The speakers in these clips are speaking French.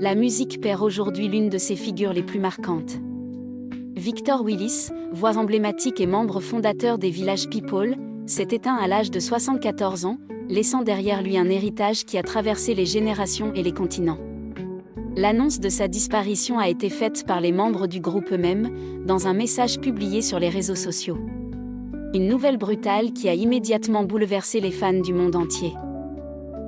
la musique perd aujourd'hui l'une de ses figures les plus marquantes. Victor Willis, voix emblématique et membre fondateur des Village People, s'est éteint à l'âge de 74 ans, laissant derrière lui un héritage qui a traversé les générations et les continents. L'annonce de sa disparition a été faite par les membres du groupe eux-mêmes, dans un message publié sur les réseaux sociaux. Une nouvelle brutale qui a immédiatement bouleversé les fans du monde entier.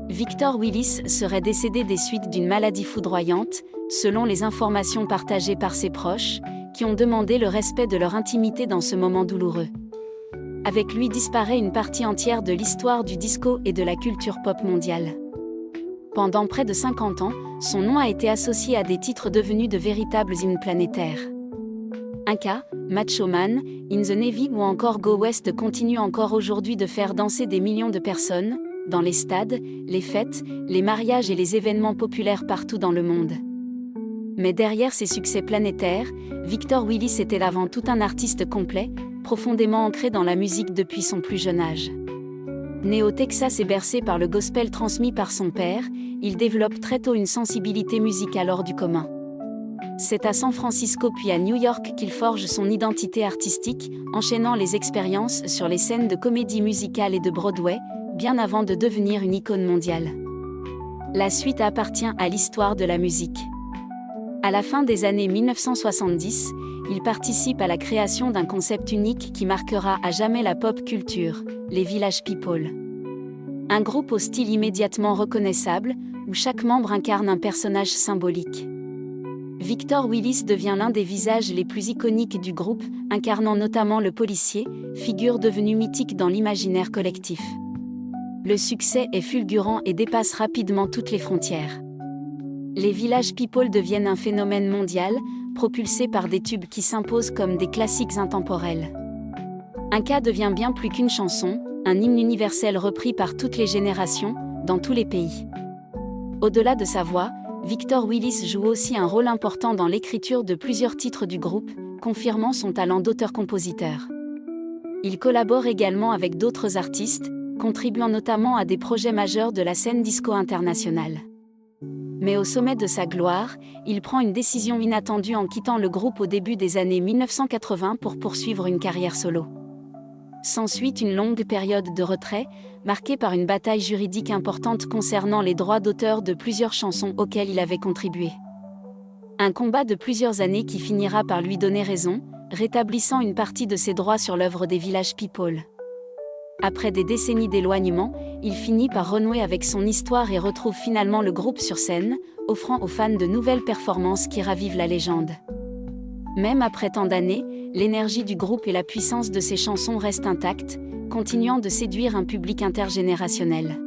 Victor Willis serait décédé des suites d'une maladie foudroyante, selon les informations partagées par ses proches, qui ont demandé le respect de leur intimité dans ce moment douloureux. Avec lui disparaît une partie entière de l'histoire du disco et de la culture pop mondiale. Pendant près de 50 ans, son nom a été associé à des titres devenus de véritables hymnes planétaires. Inca, Macho Man, In the Navy ou encore Go West continuent encore aujourd'hui de faire danser des millions de personnes, dans les stades, les fêtes, les mariages et les événements populaires partout dans le monde. Mais derrière ces succès planétaires, Victor Willis était avant tout un artiste complet, profondément ancré dans la musique depuis son plus jeune âge. Né au Texas et bercé par le gospel transmis par son père, il développe très tôt une sensibilité musicale hors du commun. C'est à San Francisco puis à New York qu'il forge son identité artistique, enchaînant les expériences sur les scènes de comédie musicale et de Broadway, bien avant de devenir une icône mondiale. La suite appartient à l'histoire de la musique. À la fin des années 1970, il participe à la création d'un concept unique qui marquera à jamais la pop culture, les Village People. Un groupe au style immédiatement reconnaissable, où chaque membre incarne un personnage symbolique. Victor Willis devient l'un des visages les plus iconiques du groupe, incarnant notamment le policier, figure devenue mythique dans l'imaginaire collectif. Le succès est fulgurant et dépasse rapidement toutes les frontières. Les Village People deviennent un phénomène mondial, propulsés par des tubes qui s'imposent comme des classiques intemporels. Inca devient bien plus qu'une chanson, un hymne universel repris par toutes les générations, dans tous les pays. Au-delà de sa voix, Victor Willis joue aussi un rôle important dans l'écriture de plusieurs titres du groupe, confirmant son talent d'auteur-compositeur. Il collabore également avec d'autres artistes, contribuant notamment à des projets majeurs de la scène disco internationale. Mais au sommet de sa gloire, il prend une décision inattendue en quittant le groupe au début des années 1980 pour poursuivre une carrière solo. S'ensuit une longue période de retrait, marquée par une bataille juridique importante concernant les droits d'auteur de plusieurs chansons auxquelles il avait contribué. Un combat de plusieurs années qui finira par lui donner raison, rétablissant une partie de ses droits sur l'œuvre des Village People. Après des décennies d'éloignement, il finit par renouer avec son histoire et retrouve finalement le groupe sur scène, offrant aux fans de nouvelles performances qui ravivent la légende. Même après tant d'années, l'énergie du groupe et la puissance de ses chansons restent intactes, continuant de séduire un public intergénérationnel.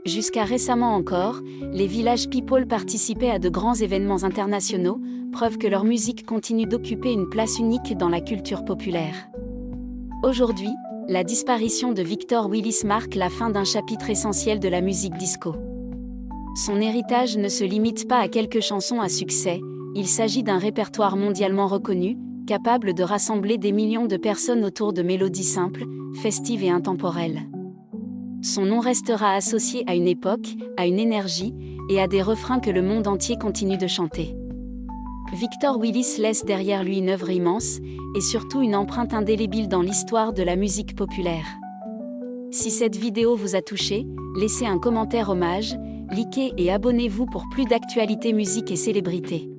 Jusqu'à récemment encore, les Village People participaient à de grands événements internationaux, preuve que leur musique continue d'occuper une place unique dans la culture populaire. Aujourd'hui, la disparition de Victor Willis marque la fin d'un chapitre essentiel de la musique disco. Son héritage ne se limite pas à quelques chansons à succès, il s'agit d'un répertoire mondialement reconnu, capable de rassembler des millions de personnes autour de mélodies simples, festives et intemporelles. Son nom restera associé à une époque, à une énergie, et à des refrains que le monde entier continue de chanter. Victor Willis laisse derrière lui une œuvre immense, et surtout une empreinte indélébile dans l'histoire de la musique populaire. Si cette vidéo vous a touché, laissez un commentaire hommage, likez et abonnez-vous pour plus d'actualités musique et célébrités.